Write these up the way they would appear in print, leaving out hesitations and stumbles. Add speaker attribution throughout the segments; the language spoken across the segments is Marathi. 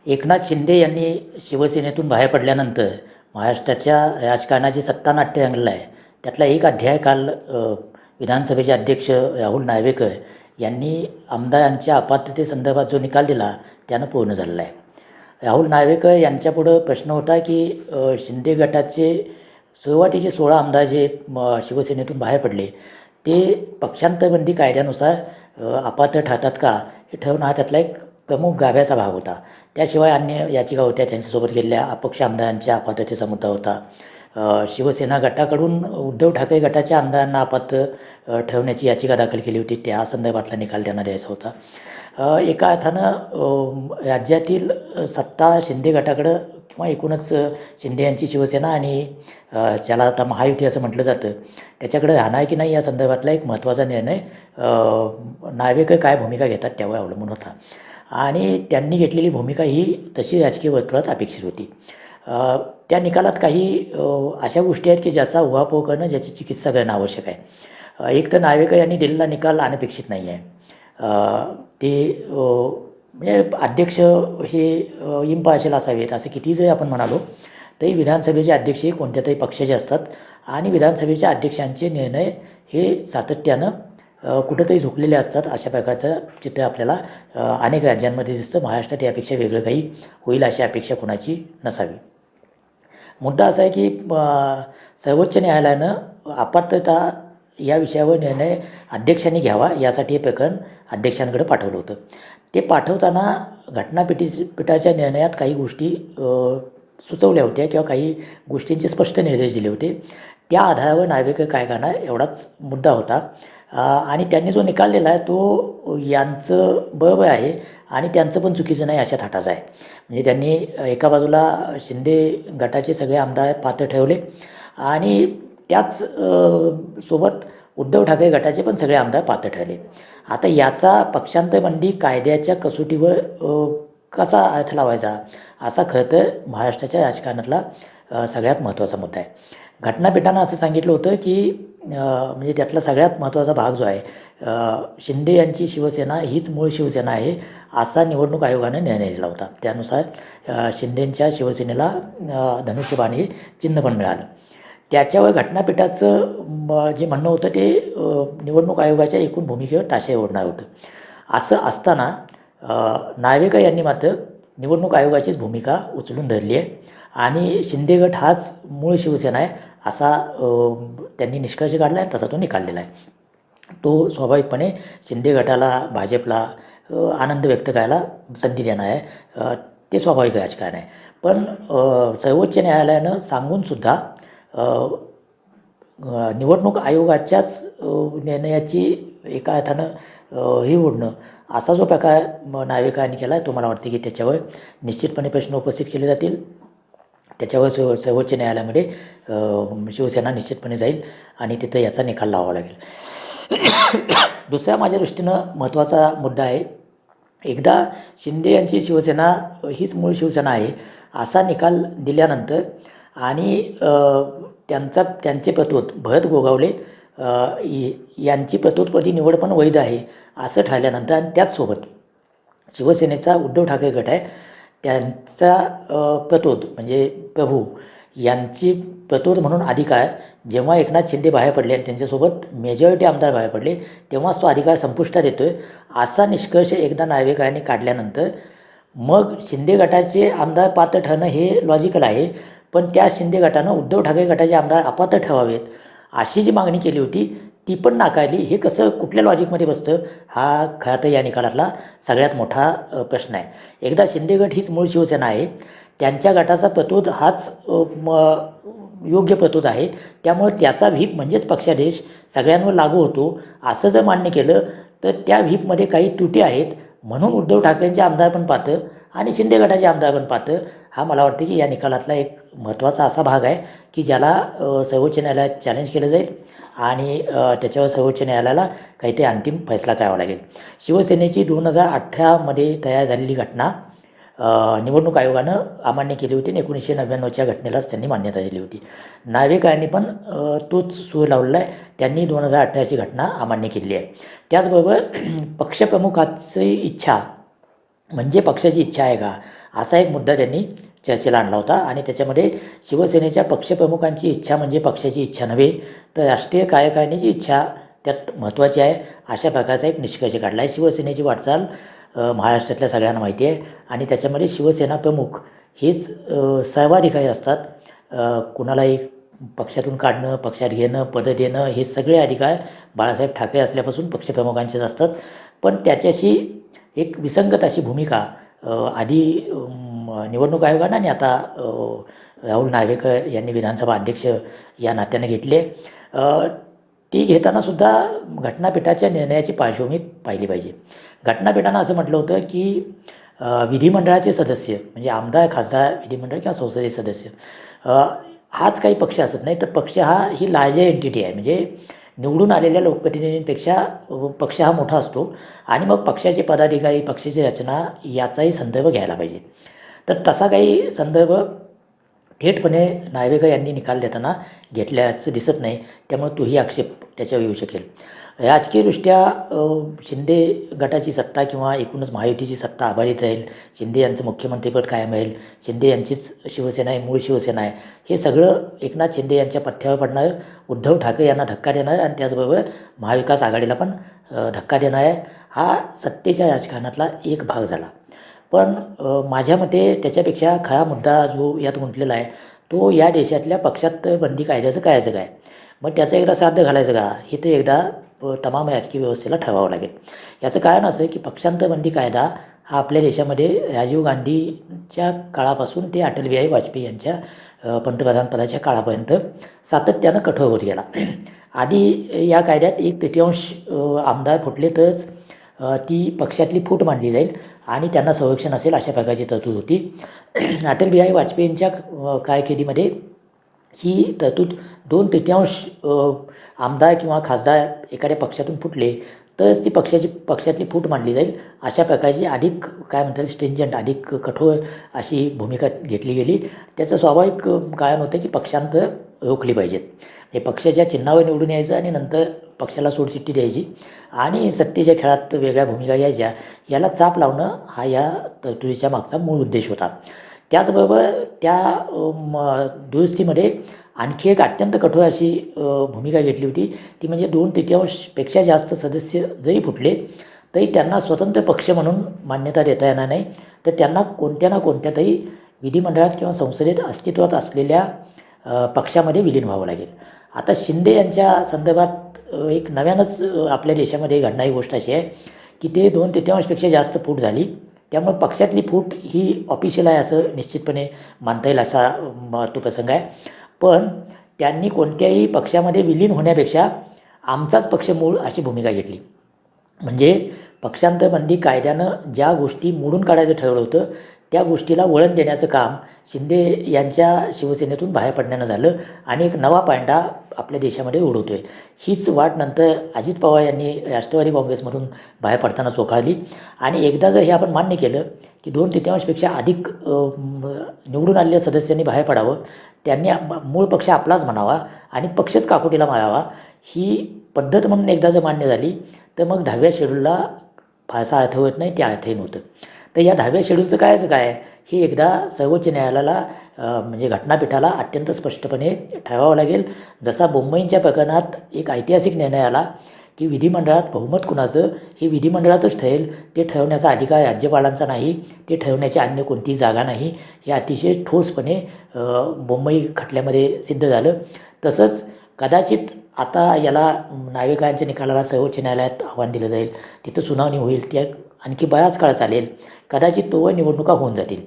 Speaker 1: एकनाथ शिंदे यांनी शिवसेनेतून बाहेर पडल्यानंतर महाराष्ट्राच्या राजकारणाची सत्तानाट्य रंगलं आहे. त्यातला एक अध्याय काल विधानसभेचे अध्यक्ष राहुल नार्वेकर यांनी आमदारांच्या अपात्रतेसंदर्भात जो निकाल दिला त्यानं पूर्ण झालेला आहे. राहुल नार्वेकर यांच्यापुढं प्रश्न होता की शिंदे गटाचे सुरुवातीचे 16 आमदार जे शिवसेनेतून बाहेर पडले ते पक्षांतरबंदी कायद्यानुसार अपात्र ठरतात का हे ठरवणं हा त्यातला एक प्रमुख गाभ्याचा भाग होता. त्याशिवाय अन्य याचिका होत्या, त्यांच्यासोबत गेलेल्या अपक्ष आमदारांच्या अपात्रतेचा मुद्दा होता. शिवसेना गटाकडून उद्धव ठाकरे गटाच्या आमदारांना अपात्र ठरवण्याची याचिका दाखल केली होती, त्या संदर्भातला निकाल त्यांना द्यायचा होता. एका अर्थानं राज्यातील सत्ता शिंदे गटाकडं किंवा एकूणच शिंदे यांची शिवसेना आणि ज्याला आता महायुती असं म्हटलं जातं त्याच्याकडे राहणार की नाही या संदर्भातला एक महत्त्वाचा निर्णय नार्वेकर काय भूमिका घेतात त्यावर अवलंबून होता. आणि त्यांनी घेतलेली भूमिका ही तशी राजकीय वर्तुळात अपेक्षित होती. त्या निकालात काही अशा गोष्टी आहेत की ज्याचा उहापोह करणं, ज्याची चिकित्सा करणं आवश्यक आहे. एक तर नार्वेकर यांनी दिलेला निकाल अनपेक्षित नाही आहे. ते म्हणजे अध्यक्ष हे इम्पार्शियल असावेत असं किती जरी आपण म्हणालो तरी विधानसभेचे अध्यक्ष हे कोणत्या तरी पक्षाचे असतात आणि विधानसभेच्या अध्यक्षांचे निर्णय हे सातत्यानं कुठंतरी झुकलेले असतात. अशा प्रकारचं चित्र आपल्याला अनेक राज्यांमध्ये दिसतं. महाराष्ट्रात यापेक्षा वेगळं काही होईल अशी अपेक्षा कोणाची नसावी. मुद्दा असा आहे की सर्वोच्च न्यायालयानं अपात्रता या विषयावर निर्णय अध्यक्षांनी घ्यावा यासाठी हे प्रकरण अध्यक्षांकडे पाठवलं होतं. ते पाठवताना घटनापीठाच्या निर्णयात काही गोष्टी सुचवल्या होत्या किंवा काही गोष्टींचे स्पष्ट निर्देश दिले होते. त्या आधारावर नार्वेकर काय करणार एवढाच मुद्दा होता. आणि त्यांनी जो निकाल दिला आहे तो यांचं बरोबर आहे आणि त्यांचं पण चुकीचं नाही अशा थाटाचं आहे. म्हणजे त्यांनी एका बाजूला शिंदे गटाचे सगळे आमदार पात्र ठेवले आणि त्याच सोबत उद्धव ठाकरे गटाचे पण सगळे आमदार पात्र ठरले. आता याचा पक्षांतरबंदी कायद्याच्या कसोटीवर कसा अर्थ लावायचा असा खरं तर महाराष्ट्राच्या राजकारणातला सगळ्यात महत्त्वाचा मुद्दा आहे. घटनापीठानं असं सांगितलं होतं की म्हणजे त्यातला सगळ्यात महत्त्वाचा भाग जो आहे शिंदे यांची शिवसेना हीच मूळ शिवसेना आहे असा निवडणूक आयोगाने निर्णय दिला होता. त्यानुसार शिंदेंच्या शिवसेनेला धनुष्यबाण हे चिन्ह पण मिळालं. त्याच्यावर घटनापीठाचं जे म्हणणं होतं ते निवडणूक आयोगाच्या एकूण भूमिकेवर ताशे ओढणार होतं. असं असताना नार्वेकर यांनी मात्र निवडणूक आयोगाचीच भूमिका उचलून धरली आहे आणि शिंदे गट हाच मूळ शिवसेना आहे असा त्यांनी निष्कर्ष काढला आहे, तसा तो निकाल आहे. तो स्वाभाविकपणे शिंदे गटाला, भाजपला आनंद व्यक्त करायला संधी देणार आहे. ते स्वाभाविक राजकारण आहे. पण सर्वोच्च न्यायालयानं सांगूनसुद्धा निवडणूक आयोगाच्याच निर्णयाची एका अर्थानं हे ओढणं असा जो प्रकार नार्वेकरांनी केला आहे तो मला वाटते की त्याच्यावर निश्चितपणे प्रश्न उपस्थित केले जातील. त्याच्यावर सर्वोच्च न्यायालयामध्ये शिवसेना निश्चितपणे जाईल आणि तिथं याचा निकाल लावावा लागेल. दुसरा माझ्या दृष्टीनं महत्त्वाचा मुद्दा आहे. एकदा शिंदे यांची शिवसेना हीच मूळ शिवसेना आहे असा निकाल दिल्यानंतर आणि त्यांचे प्रतोद भरत गोगावले यांची प्रतोदपदी निवड पण वैध आहे असं ठरल्यानंतर आणि त्याचसोबत शिवसेनेचा उद्धव ठाकरे गट आहे त्यांचा प्रतोद म्हणजे प्रभू यांची प्रतोद म्हणून अधिकार जेव्हा एकनाथ शिंदे बाहेर पडले आणि त्यांच्यासोबत मेजॉरिटी आमदार बाहेर पडले तेव्हाच तो अधिकार संपुष्टात येतो आहे असा निष्कर्ष एकदा नार्वेकरांनी काढल्यानंतर मग शिंदे गटाचे आमदार पात्र ठरणं हे लॉजिकल आहे. पण त्या शिंदे गटानं उद्धव ठाकरे गटाचे आमदार अपात्र ठेवावेत अशी जी मागणी केली होती ती पण नाकारली. हे कसं कुठल्या लॉजिकमध्ये बसतं हा खरा तर या निकालातला सगळ्यात मोठा प्रश्न आहे. एकदा शिंदे गट हीच मूळ शिवसेना आहे, त्यांच्या गटाचा प्रतोद हाच योग्य प्रतोद आहे, त्यामुळे त्याचा व्हीप म्हणजेच पक्षादेश सगळ्यांवर लागू होतो असं जर मान्य केलं तर त्या व्हीपमध्ये काही त्रुटी आहेत म्हणून उद्धव ठाकरेंचे आमदार पण पात्र आणि शिंदे गटाचे आमदार पण पात्र हा मला वाटते की या निकालातला एक महत्त्वाचा असा भाग आहे की ज्याला सर्वोच्च न्यायालयात चॅलेंज केलं जाईल आणि त्याच्यावर सर्वोच्च न्यायालयाला काही ते अंतिम फैसला करावा लागेल. शिवसेनेची 2018मध्ये तयार झालेली घटना निवडणूक आयोगानं अमान्य केली होती आणि 1999च्या घटनेलाच त्यांनी मान्यता दिली होती. नार्वेकरांनी पण तोच सूर लावलेला आहे. त्यांनी 2018ची घटना अमान्य केली आहे. त्याचबरोबर पक्षप्रमुखाची इच्छा म्हणजे पक्षाची इच्छा आहे का, असा एक मुद्दा त्यांनी चर्चेला आणला होता. आणि त्याच्यामध्ये शिवसेनेच्या पक्षप्रमुखांची इच्छा म्हणजे पक्षाची इच्छा नव्हे, तर राष्ट्रीय कार्यकारिणीची इच्छा त्यात महत्त्वाची आहे, अशा प्रकारचा एक निष्कर्ष काढला आहे. शिवसेनेची वाटचाल महाराष्ट्रातल्या सगळ्यांना माहिती आहे आणि त्याच्यामध्ये शिवसेना प्रमुख हेच सर्वाधिकारी असतात. कुणालाही पक्षातून काढणं, पक्षात घेणं, पदं देणं, हे सगळे अधिकार बाळासाहेब ठाकरे असल्यापासून पक्षप्रमुखांचेच असतात. पण त्याच्याशी एक विसंगत अशी भूमिका आधी निवडणूक आयोगानं आणि आता राहुल नार्वेकर यांनी विधानसभा अध्यक्ष या नात्याने घेतले. ती घेतानासुद्धा घटनापीठाच्या निर्णयाची पार्श्वभूमी पाहिली पाहिजे. घटनापीठानं असं म्हटलं होतं की विधिमंडळाचे सदस्य म्हणजे आमदार, खासदार, विधिमंडळ किंवा संसदीय सदस्य हाच काही पक्ष असत नाही, तर पक्ष ही लार्जर एंटिटी आहे. म्हणजे निवडून आलेल्या लोकप्रतिनिधींपेक्षा पक्ष हा मोठा असतो आणि मग पक्षाचे पदाधिकारी, पक्षाची रचना याचाही संदर्भ घ्यायला पाहिजे. तर तसा काही संदर्भ थेटपणे नार्वेकर यांनी निकाल देताना घेतल्याचं दिसत नाही. त्यामुळे तोही आक्षेप त्याच्यावर येऊ शकेल. राजकीयदृष्ट्या शिंदे गटाची सत्ता किंवा एकूणच महायुतीची सत्ता अबाधित राहील, शिंदे यांचं मुख्यमंत्रीपद कायम राहील, शिंदे यांचीच शिवसेना आहे, मूळ शिवसेना आहे, हे सगळं एकनाथ शिंदे यांच्या पथ्यावर पडणार, उद्धव ठाकरे यांना धक्का देणार आणि त्याचबरोबर महाविकास आघाडीला पण धक्का देणार आहे. हा सत्तेच्या राजकारणातला एक भाग झाला. पण माझ्या मते त्याच्यापेक्षा खरा मुद्दा जो यात गुंतलेला आहे तो या देशातल्या पक्षात बंदी कायद्याचं करायचं काय, मग त्याचं एकदा साध्य घालायचं का, हे तर एकदा तमाम राजकीय व्यवस्थेला ठरवावं लागेल. याचं कारण असं की पक्षांतरबंदी कायदा हा आपल्या देशामध्ये राजीव गांधीच्या काळापासून ते अटल बिहारी वाजपेयी यांच्या पंतप्रधानपदाच्या काळापर्यंत सातत्यानं कठोर होत गेला. आधी या कायद्यात 1/3 आमदार फुटले तरच ती पक्षातली फूट मानली जाईल आणि त्यांना संरक्षण असेल, अशा प्रकारची तरतूद होती. अटल बिहारी वाजपेयींच्या कारकिर्दीमध्ये ही तरतूद 2/3 आमदार किंवा खासदार एखाद्या पक्षातून फुटले तरच ती पक्षातली फूट मानली जाईल, अशा प्रकारची अधिक काय म्हणतात स्ट्रिंजंट, अधिक कठोर अशी भूमिका घेतली गेली. त्याचं स्वाभाविक कारण होतं की पक्षांतर रोखली पाहिजेत. हे पक्षाच्या चिन्हावर निवडून यायचं आणि नंतर पक्षाला सोडचिठ्ठी द्यायची आणि सत्तेच्या खेळात वेगळ्या भूमिका घ्यायच्या, याला चाप लावणं हा या तरतुदीच्या मागचा मूळ उद्देश होता. त्याचबरोबर त्या दुरुस्तीमध्ये आणखी एक अत्यंत कठोर अशी भूमिका घेतली होती, ती म्हणजे 2/3पेक्षा जास्त सदस्य जरी फुटले तरी त्यांना स्वतंत्र पक्ष म्हणून मान्यता देता येणार नाही, तर त्यांना कोणत्या ना कोणत्या तरी विधिमंडळात किंवा संसदेत अस्तित्वात असलेल्या पक्षामध्ये विलीन व्हावं लागेल. आता शिंदे यांच्या संदर्भात एक नव्यानंच आपल्या देशामध्ये घडणारी गोष्ट अशी आहे की ते 2/3पेक्षा जास्त फूट झाली, त्यामुळे पक्षातली फूट ही ऑफिशियल आहे असं निश्चितपणे मानता येईल, असा तो प्रसंग आहे. पण त्यांनी कोणत्याही पक्षामध्ये विलीन होण्यापेक्षा आमचाच पक्ष मूळ अशी भूमिका घेतली. म्हणजे पक्षांतरबंदी कायद्यानं ज्या गोष्टी मोडून काढायचं ठरवलं होतं त्या गोष्टीला वळण देण्याचं काम शिंदे यांच्या शिवसेनेतून बाहेर पडण्यानं झालं आणि एक नवा पांडा आपल्या देशामध्ये उडवतो आहे. हीच वाट नंतर अजित पवार यांनी राष्ट्रवादी काँग्रेसमधून बाहेर पडताना चोखाळली. आणि एकदा जर हे आपण मान्य केलं की 2/3पेक्षा अधिक निवडून आलेल्या सदस्यांनी बाहेर पडावं, त्यांनी मूळ पक्ष आपलाच म्हणावा आणि पक्षच काकोटीला मारावा, ही पद्धत म्हणून एकदा जर मान्य झाली तर मग 10व्या शेड्यूलला फारसा अर्थ होत नाही, ते अर्थहीन होतं. तर या 10व्या शेड्यूलचं काय हे एकदा सर्वोच्च न्यायालयाला म्हणजे घटनापीठाला अत्यंत स्पष्टपणे ठरवावं लागेल. जसा बोंबईंच्या प्रकरणात एक ऐतिहासिक निर्णय आला की विधिमंडळात बहुमत कुणाचं हे विधिमंडळातच ठरेल, ते ठरवण्याचा अधिकार राज्यपालांचा नाही, ते ठरवण्याची अन्य कोणतीही जागा नाही, हे अतिशय ठोसपणे बोंबई खटल्यामध्ये सिद्ध झालं. तसंच कदाचित आता याला नार्वेकरांच्या निकालाला सर्वोच्च न्यायालयात आव्हान दिलं जाईल, तिथं सुनावणी होईल, त्या आणखी बराच काळ चालेल, कदाचित तोवर निवडणुका होऊन जातील.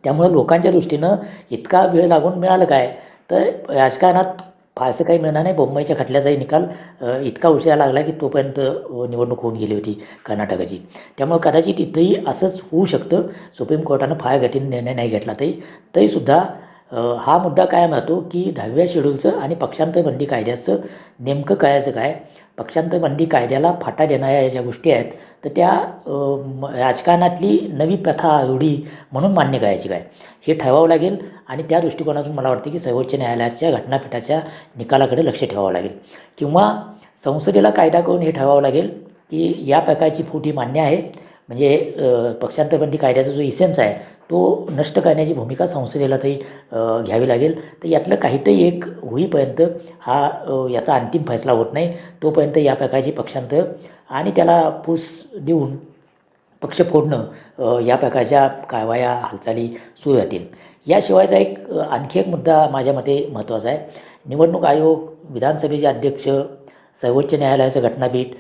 Speaker 1: त्यामुळे लोकांच्या दृष्टीनं इतका वेळ लागून मिळालं काय, तर राजकारणात फारसं काही मिळणार नाही. बोंबईच्या खटल्याचाही निकाल इतका उशिरा लागला की तोपर्यंत निवडणूक होऊन गेली होती कर्नाटकाची. त्यामुळे कदाचित इथंही असंच होऊ शकतं. सुप्रीम कोर्टानं फार गतीने निर्णय नाही घेतला तरीसुद्धा हा मुद्दा कायम राहतो की 10व्या शेड्यूलचं आणि पक्षांतरबंदी कायद्याचं नेमकं करायचं काय. पक्षांतरबंदी कायद्याला फाटा देणाऱ्या ज्या गोष्टी आहेत तर त्या राजकारणातली नवी प्रथा, रूढी म्हणून मान्य करायची काय, हे ठरवावं लागेल. आणि त्या दृष्टिकोनातून मला वाटतं की सर्वोच्च न्यायालयाच्या घटनापीठाच्या निकालाकडे लक्ष ठेवावं लागेल किंवा संसदेला कायदा करून हे ठरवावं लागेल की या प्रकारची फूट ही मान्य आहे, म्हणजे पक्षांतरबंदी कायद्याचा जो इसेन्स आहे तो नष्ट करण्याची भूमिका संसदेला तरी घ्यावी लागेल. तर यातलं काहीतरी एक होईपर्यंत याचा अंतिम फैसला होत नाही तोपर्यंत या प्रकारची पक्षांतर आणि त्याला फूस देऊन पक्ष फोडणं या प्रकारच्या कारवाया हालचाली सुरू राहतील. याशिवायचा एक आणखी एक मुद्दा माझ्या मते महत्त्वाचा आहे. निवडणूक आयोग, विधानसभेचे अध्यक्ष, सर्वोच्च न्यायालयाचं घटनापीठ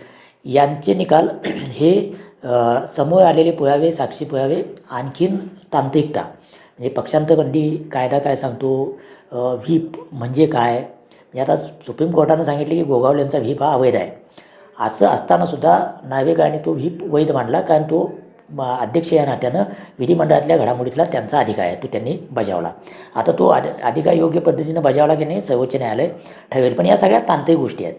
Speaker 1: यांचे निकाल हे समोर आलेले पुरावे, साक्षी पुरावे, आणखीन तांत्रिकता म्हणजे पक्षांतरबंदी कायदा काय सांगतो, व्हीप म्हणजे काय, म्हणजे आता सुप्रीम कोर्टानं सांगितले की गोगावलेंचा व्हीप हा अवैध आहे. असं असतानासुद्धा नार्वेकरांनी तो व्हीप वैध मानला कारण तो अध्यक्ष या नात्यानं विधिमंडळातल्या घडामोडीतला त्यांचा अधिकार आहे तो त्यांनी बजावला. आता तो अधिकार योग्य पद्धतीनं बजावला की नाही सर्वोच्च न्यायालय ठरवेल. पण या सगळ्या तांत्रिक गोष्टी आहेत.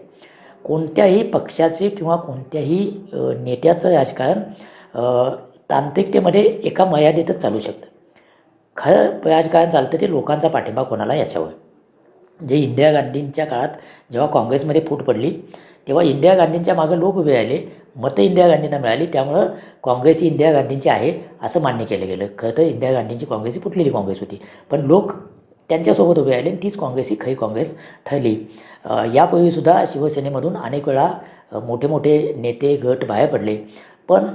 Speaker 1: कोणत्याही पक्षाचे किंवा कोणत्याही नेत्याचं राजकारण तांत्रिकतेमध्ये एका मर्यादेतच चालू शकतं. खरं राजकारण चालतं ते लोकांचा पाठिंबा कोणाला याच्यावर. जे इंदिरा गांधींच्या काळात जेव्हा काँग्रेसमध्ये फूट पडली तेव्हा इंदिरा गांधींच्या मागं लोक उभे राहिले, मतं इंदिरा गांधींना मिळाली, त्यामुळं काँग्रेस ही इंदिरा गांधींची आहे असं मान्य केलं गेलं. खरं तर इंदिरा गांधींची काँग्रेस ही फुटलेली काँग्रेस होती, पण लोक त्यांच्यासोबत उभे राहिले आणि तीच काँग्रेस ही खरी काँग्रेस ठरली. यापूर्वीसुद्धा शिवसेनेमधून अनेक वेळा मोठे मोठे नेते गट बाहेर पडले, पण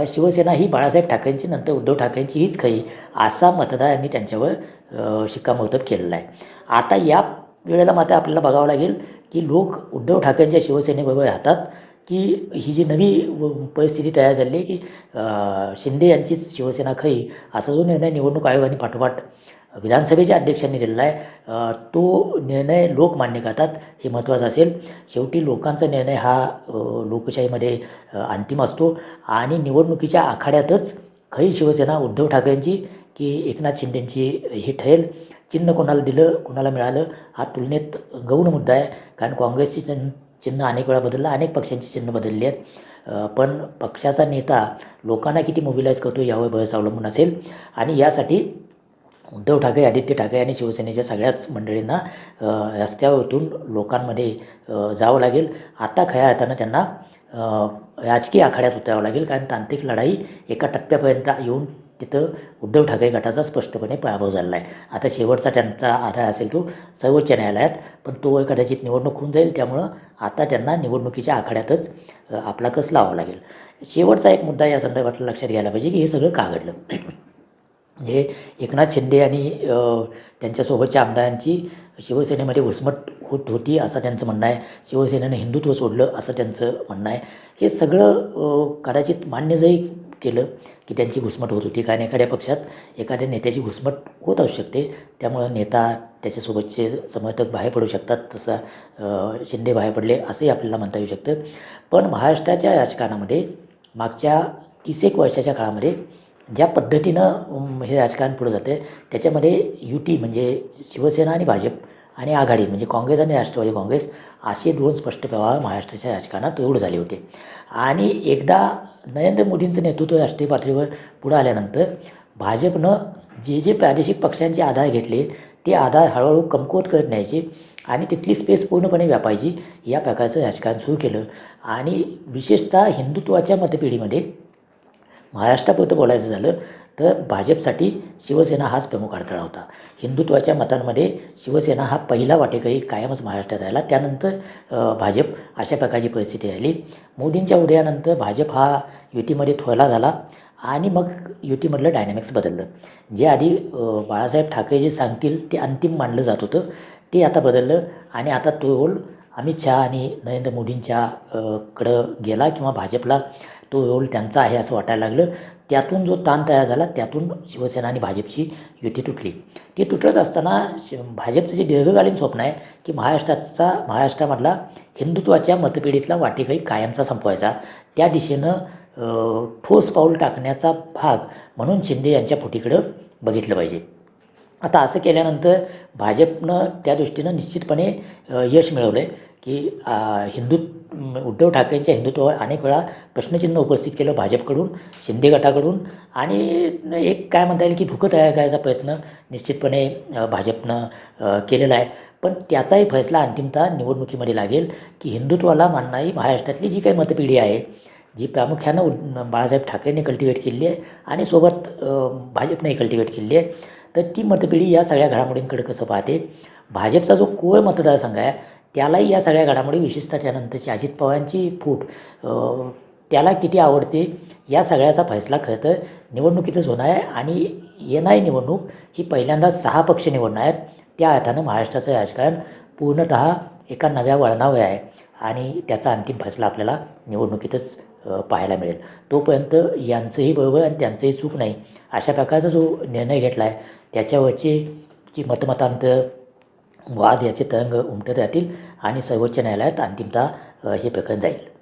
Speaker 1: शिवसेना ही बाळासाहेब ठाकरेंची नंतर उद्धव ठाकरेंची हीच खरी असा मतदारांनी त्यांच्यावर शिक्कामोर्तब केलेला आहे. आता या वेळेला मात्र आपल्याला बघावं लागेल की लोक उद्धव ठाकरेंच्या शिवसेनेबरोबर राहतात की ही जी नवी परिस्थिती तयार झाली आहे की शिंदे यांचीच शिवसेना खरी असा जो निर्णय निवडणूक आयोगाने पाठोपाठ विधानसभेच्या अध्यक्षांनी दिलेला आहे तो निर्णय लोक मान्य करतात हे महत्त्वाचं असेल. शेवटी लोकांचा निर्णय हा लोकशाहीमध्ये अंतिम असतो आणि निवडणुकीच्या आखाड्यातच खरी शिवसेना उद्धव ठाकरेंची की एकनाथ शिंदेंची हे ठरेल. चिन्ह कोणाला दिलं, कोणाला मिळालं हा तुलनेत गौण मुद्दा आहे, कारण काँग्रेसची चिन्ह अनेक वेळा बदललं, अनेक पक्षांची चिन्ह बदलली आहेत. पण पक्षाचा नेता लोकांना किती मोबिलाईज करतो यावर बरंच अवलंबून असेल आणि यासाठी उद्धव ठाकरे, आदित्य ठाकरे आणि शिवसेनेच्या सगळ्याच मंडळींना रस्त्यावर उतरून लोकांमध्ये जावं लागेल. आता खऱ्या अर्थानं त्यांना राजकीय आखाड्यात उतरावं लागेल, कारण तांत्रिक लढाई एका टप्प्यापर्यंत येऊन तिथं उद्धव ठाकरे गटाचा स्पष्टपणे पराभव झालेला आहे. आता शेवटचा त्यांचा आधार असेल तो सर्वोच्च न्यायालयात, पण तो कदाचित निवडणूक होऊन जाईल, त्यामुळं आता त्यांना निवडणुकीच्या आखाड्यातच आपला कस लावावा लागेल. शेवटचा एक मुद्दा या संदर्भातला लक्षात घ्यायला पाहिजे की हे सगळं का घडलं. म्हणजे एकनाथ शिंदे आणि त्यांच्यासोबतच्या आमदारांची शिवसेनेमध्ये घुसमट होत होती असं त्यांचं म्हणणं आहे. शिवसेनेनं हिंदुत्व सोडलं असं त्यांचं म्हणणं आहे. हे सगळं कदाचित मान्य जरी केलं की त्यांची घुसमट होत होती, कारण एखाद्या पक्षात एखाद्या नेत्याची घुसमट होत असू शकते, त्यामुळं नेता त्याच्यासोबतचे समर्थक बाहेर पडू शकतात. तसं शिंदे बाहेर पडले असंही आपल्याला म्हणता येऊ शकतं. पण महाराष्ट्राच्या राजकारणामध्ये मागच्या 30 वर्षाच्या काळामध्ये ज्या पद्धतीनं हे राजकारण पुढं जातं त्याच्यामध्ये युती म्हणजे शिवसेना आणि भाजप आणि आघाडी म्हणजे काँग्रेस आणि राष्ट्रवादी काँग्रेस असे दोन स्पष्ट प्रवाह महाराष्ट्राच्या राजकारणात रूढ झाले होते. आणि एकदा नरेंद्र मोदींचं नेतृत्व राष्ट्रीय पातळीवर पुढं आल्यानंतर भाजपनं जे प्रादेशिक पक्षांचे आधार घेतले ते आधार हळूहळू कमकुवत करत न्यायचे आणि तिथली स्पेस पूर्णपणे व्यापायची या प्रकारचं राजकारण सुरू केलं. आणि विशेषतः हिंदुत्वाच्या मतपेढीमध्ये महाराष्ट्रापुरतं बोलायचं झालं तर भाजपसाठी शिवसेना हाच प्रमुख अडथळा होता. हिंदुत्वाच्या मतांमध्ये शिवसेना हा पहिला वाटेकरी कायमच महाराष्ट्रात राहिला. त्यानंतर भाजप अशा प्रकारची परिस्थिती राहिली. मोदींच्या उदयानंतर भाजप हा युतीमध्ये थोरला झाला आणि मग युतीमधलं डायनॅमिक्स बदललं. जे आधी बाळासाहेब ठाकरे जे सांगतील ते अंतिम मानलं जात होतं ते आता बदललं आणि आता तो रोल अमित शहा आणि नरेंद्र मोदींच्या कडं गेला किंवा भाजपला तो रोल त्यांचा आहे असं वाटायला लागलं. त्यातून जो ताण तयार झाला त्यातून शिवसेना आणि भाजपची युती तुटली. ती तुटत असताना भाजपचं जे दीर्घकालीन स्वप्न आहे की महाराष्ट्रामधला हिंदुत्वाच्या मतपेढीतला वाटेकरी कायमचा संपवायचा, त्या दिशेनं ठोस पाऊल टाकण्याचा भाग म्हणून शिंदे यांच्या फुटीकडं बघितलं पाहिजे. आता असं केल्यानंतर भाजपनं त्या दृष्टीनं निश्चितपणे यश मिळवलं आहे की उद्धव ठाकरेंच्या हिंदुत्वावर अनेक वेळा प्रश्नचिन्ह उपस्थित केलं भाजपकडून, शिंदे गटाकडून आणि एक काय म्हणता येईल की धुकं तयार करायचा प्रयत्न निश्चितपणे भाजपनं केलेला आहे. पण त्याचाही फैसला अंतिमतः निवडणुकीमध्ये लागेल की हिंदुत्वाला मानणारी महाराष्ट्रातली जी काही मतपिढी आहे जी प्रामुख्यानं बाळासाहेब ठाकरेंनी कल्टिवेट केलेली आहे आणि सोबत भाजपनेही कल्टिवेट केलेली आहे. तर ती मतपिढी या सगळ्या घडामोडींकडे कसं पाहते. भाजपचा जो कोळ मतदारसंघ आहे त्यालाही या सगळ्या घडामोडी विशेषतः त्यानंतरची अजित पवारांची फूट त्याला किती आवडते या सगळ्याचा फैसला खरं तर निवडणुकीतच होणार आहे. आणि येणारी निवडणूक ही पहिल्यांदा 6 पक्ष निवडणार आहेत. त्या अर्थानं महाराष्ट्राचं राजकारण पूर्णतः एका नव्या वळणावर आहे आणि त्याचा अंतिम फैसला आपल्याला निवडणुकीतच पाहायला मिळेल. तोपर्यंत यांचंही बरोबर आणि त्यांचंही चूक नाही अशा प्रकारचा जो निर्णय घेतला आहे त्याच्यावरची जी मतमतांतर वाद याचे तरंग उमटत राहतील आणि सर्वोच्च न्यायालयात अंतिमतः हे प्रकरण जाईल.